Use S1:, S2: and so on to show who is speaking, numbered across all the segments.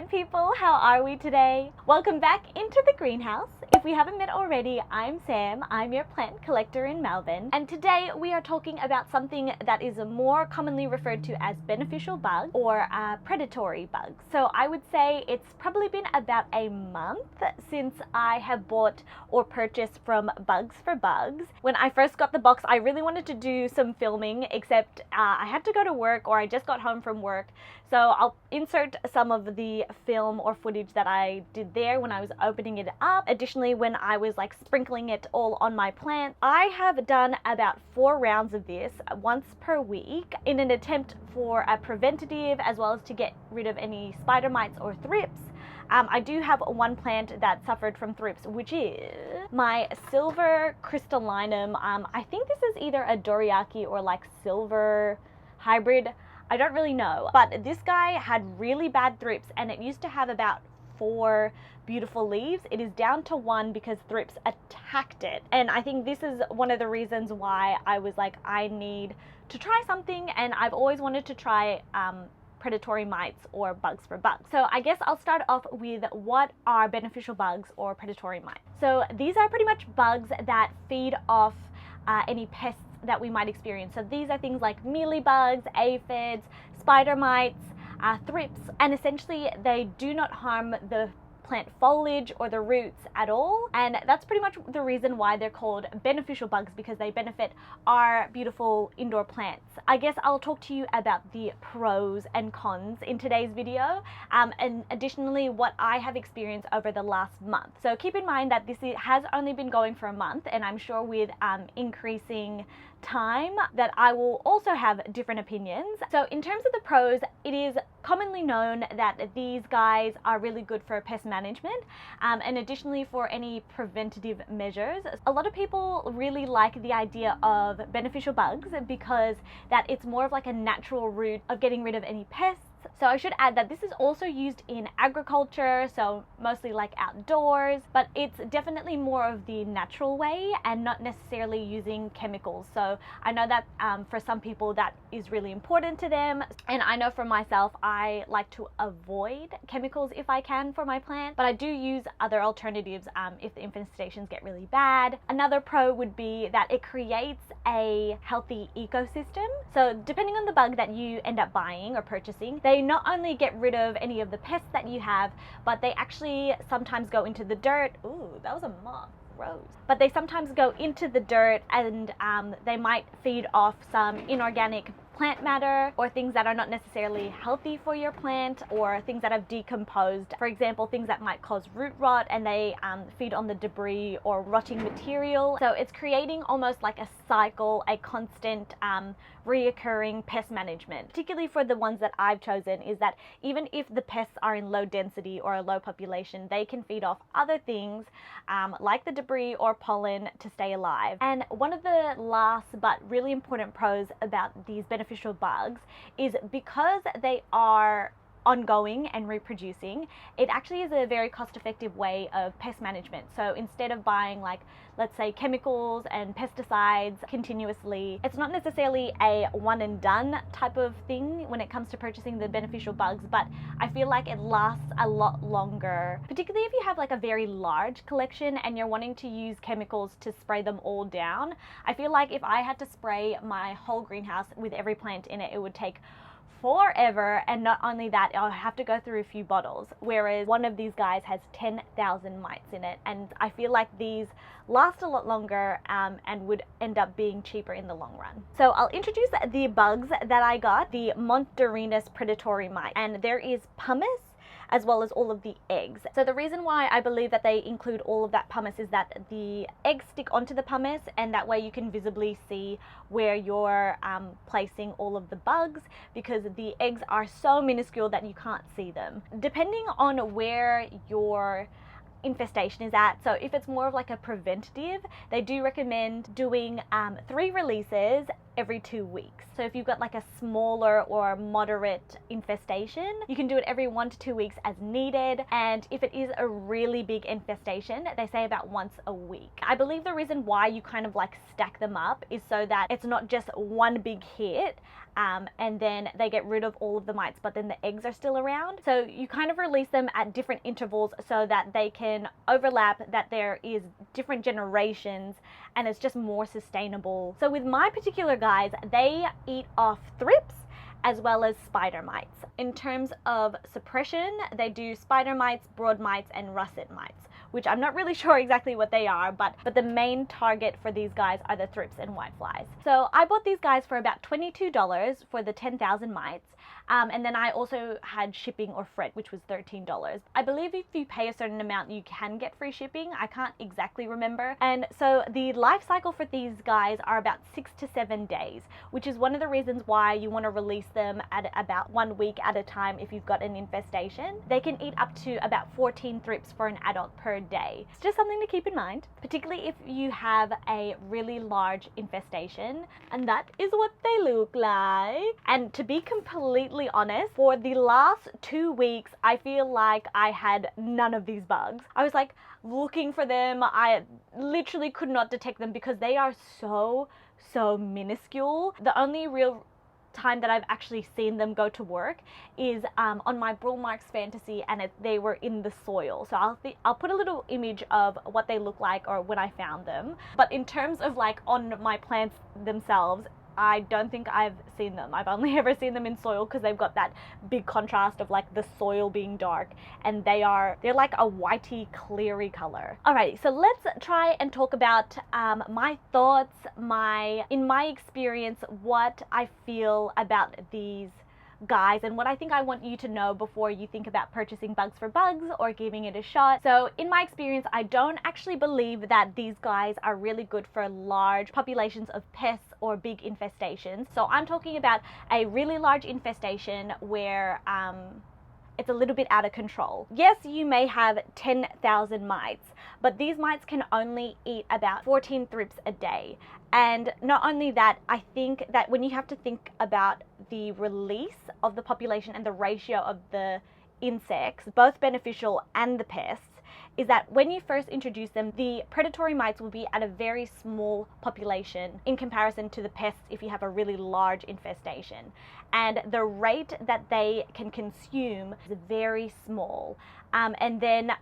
S1: people, how are we today? Welcome back into the greenhouse. If we haven't met already, I'm Sam. I'm your plant collector in Melbourne, and today we are talking about something that is more commonly referred to as beneficial bugs or predatory bugs. So I would say it's probably been about a month since I have bought or purchased from Bugs for Bugs. When I first got the box, I really wanted to do some filming, except I had to go to work, or I just got home from work. So I'll insert some of the film or footage that I did there when I was opening it up. Additionally, when I was like sprinkling it all on my plant. I have done about 4 rounds of this once per week in an attempt for a preventative as well as to get rid of any spider mites or thrips. I do have one plant that suffered from thrips, which is my silver crystallinum. I think this is either a Doriaki or like silver hybrid. I don't really know, but this guy had really bad thrips, and it used to have about 4 beautiful leaves. It is down to 1 because thrips attacked it, and I think this is one of the reasons why I was like, I need to try something, and I've always wanted to try predatory mites or bugs for bugs. So I guess I'll start off with what are beneficial bugs or predatory mites. So these are pretty much bugs that feed off any pests that we might experience. So these are things like mealybugs, aphids, spider mites, thrips, and essentially they do not harm the plant foliage or the roots at all, and that's pretty much the reason why they're called beneficial bugs, because they benefit our beautiful indoor plants. I guess I'll talk to you about the pros and cons in today's video, and additionally what I have experienced over the last month. So keep in mind that this has only been going for a month, and I'm sure with increasing time that I will also have different opinions. So in terms of the pros, it is commonly known that these guys are really good for pest management, and additionally for any preventative measures. A lot of people really like the idea of beneficial bugs because that it's more of like a natural route of getting rid of any pests. So I should add that this is also used in agriculture, so mostly like outdoors, but it's definitely more of the natural way and not necessarily using chemicals. So I know that for some people that is really important to them, and I know for myself I like to avoid chemicals if I can for my plant, but I do use other alternatives if the infestations get really bad. Another pro would be that it creates a healthy ecosystem. So depending on the bug that you end up buying or purchasing, they not only get rid of any of the pests that you have, but they actually sometimes go into the dirt. Ooh, that was a moth. Gross. But they sometimes go into the dirt, and they might feed off some inorganic plant matter or things that are not necessarily healthy for your plant, or things that have decomposed. For example, things that might cause root rot, and they feed on the debris or rotting material. So it's creating almost like a cycle, a constant reoccurring pest management. Particularly for the ones that I've chosen, is that even if the pests are in low density or a low population, they can feed off other things like the debris or pollen to stay alive. And one of the last but really important pros about these beneficial bugs is because they are ongoing and reproducing, it actually is a very cost-effective way of pest management. So instead of buying, like, let's say chemicals and pesticides continuously, it's not necessarily a one and done type of thing when it comes to purchasing the beneficial bugs, but I feel like it lasts a lot longer, particularly if you have like a very large collection and you're wanting to use chemicals to spray them all down. I feel like if I had to spray my whole greenhouse with every plant in it, it would take forever, and not only that, I'll have to go through a few bottles, whereas one of these guys has 10,000 mites in it, and I feel like these last a lot longer and would end up being cheaper in the long run. So I'll introduce the bugs that I got, the Montdorensis predatory mite, and there is pumice as well as all of the eggs. So the reason why I believe that they include all of that pumice is that the eggs stick onto the pumice, and that way you can visibly see where you're placing all of the bugs, because the eggs are so minuscule that you can't see them. Depending on where your infestation is at. So if it's more of like a preventative, they do recommend doing 3 releases every 2 weeks. So if you've got like a smaller or moderate infestation, you can do it every 1 to 2 weeks as needed. And if it is a really big infestation, they say about once a week. I believe the reason why you kind of like stack them up is so that it's not just one big hit and then they get rid of all of the mites, but then the eggs are still around. So you kind of release them at different intervals so that they can overlap, that there is different generations, and it's just more sustainable. So with my particular guys, they eat off thrips as well as spider mites. In terms of suppression, they do spider mites, broad mites, and russet mites, which I'm not really sure exactly what they are, but the main target for these guys are the thrips and whiteflies. So I bought these guys for about $22 for the 10,000 mites. And then I also had shipping or freight, which was $13. I believe if you pay a certain amount, you can get free shipping. I can't exactly remember. And so the life cycle for these guys are about 6 to 7 days, which is one of the reasons why you want to release them at about 1 week at a time if you've got an infestation. They can eat up to about 14 thrips for an adult per day. It's just something to keep in mind, particularly if you have a really large infestation. And that is what they look like. And to be completely honest, for the last 2 weeks, I feel like I had none of these bugs. I was like looking for them. I literally could not detect them because they are so minuscule. The only real time that I've actually seen them go to work is on my Brawl Marks fantasy, and they were in the soil. So I'll put a little image of what they look like or when I found them. But in terms of like on my plants themselves, I don't think I've seen them. I've only ever seen them in soil because they've got that big contrast of like the soil being dark, and they're like a whitey cleary color. Alrighty, so let's try and talk about my thoughts, in my experience, what I feel about these guys and what I think I want you to know before you think about purchasing Bugs for Bugs or giving it a shot. So in my experience, I don't actually believe that these guys are really good for large populations of pests or big infestations. So I'm talking about a really large infestation where it's a little bit out of control. Yes, you may have 10,000 mites, but these mites can only eat about 14 thrips a day. And not only that, I think that when you have to think about the release of the population and the ratio of the insects, both beneficial and the pests, is that when you first introduce them, the predatory mites will be at a very small population in comparison to the pests if you have a really large infestation. And the rate that they can consume is very small. And then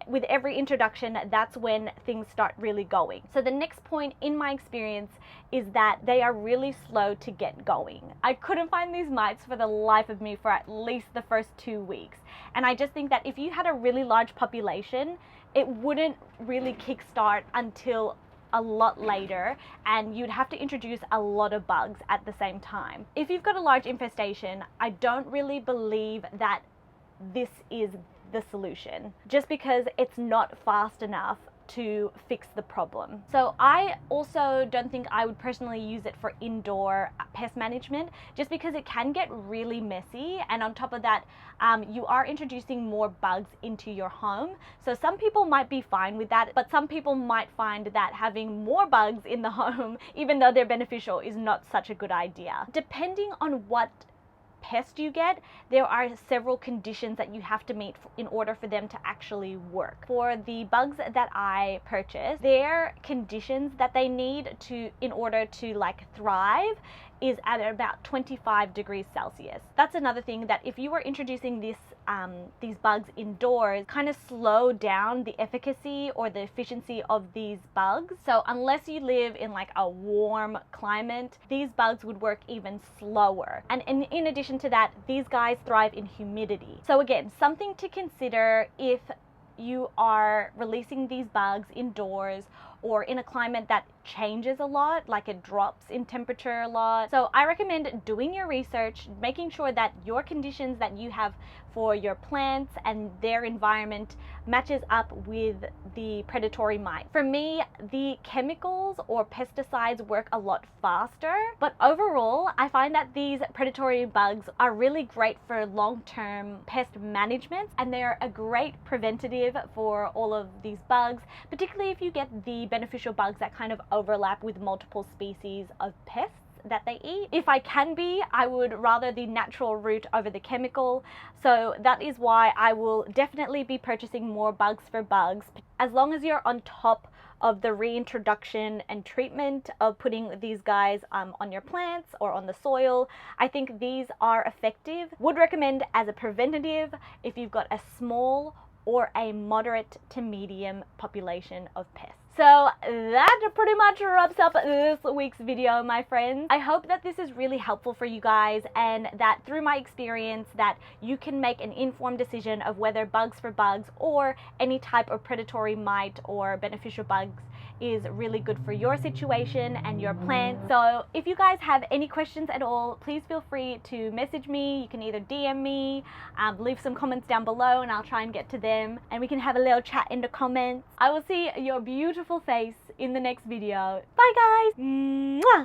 S1: with every introduction, that's when things start really going. So the next point in my experience is that they are really slow to get going. I couldn't find these mites for the life of me for at least the first 2 weeks. And I just think that if you had a really large population, it wouldn't really kickstart until a lot later, and you'd have to introduce a lot of bugs at the same time. If you've got a large infestation, I don't really believe that this is the solution, just because it's not fast enough to fix the problem. So I also don't think I would personally use it for indoor pest management, just because it can get really messy, and on top of that, you are introducing more bugs into your home. So some people might be fine with that, but some people might find that having more bugs in the home, even though they're beneficial, is not such a good idea. Depending on what pest you get, there are several conditions that you have to meet in order for them to actually work. For the bugs that I purchased, their conditions that they need in order to like thrive is at about 25 degrees Celsius. That's another thing, that if you were introducing these bugs indoors, kind of slow down the efficacy or the efficiency of these bugs. So unless you live in like a warm climate, these bugs would work even slower. And in addition to that, these guys thrive in humidity. So again, something to consider if you are releasing these bugs indoors, or in a climate that changes a lot, like it drops in temperature a lot. So I recommend doing your research, making sure that your conditions that you have for your plants and their environment matches up with the predatory mite. For me, the chemicals or pesticides work a lot faster, but overall I find that these predatory bugs are really great for long-term pest management, and they're a great preventative for all of these bugs, particularly if you get the beneficial bugs that kind of overlap with multiple species of pests that they eat. If I can be, I would rather the natural route over the chemical, so that is why I will definitely be purchasing more bugs for bugs, as long as you're on top of the reintroduction and treatment of putting these guys on your plants or on the soil. I think these are effective. Would recommend as a preventative if you've got a small or a moderate to medium population of pests. So that pretty much wraps up this week's video, my friends. I hope that this is really helpful for you guys, and that through my experience that you can make an informed decision of whether bugs for bugs or any type of predatory mite or beneficial bugs is really good for your situation and your plant. So if you guys have any questions at all, please feel free to message me. You can either DM me, leave some comments down below, and I'll try and get to them, and we can have a little chat in the comments. I will see your beautiful face in the next video. Bye guys! Mwah!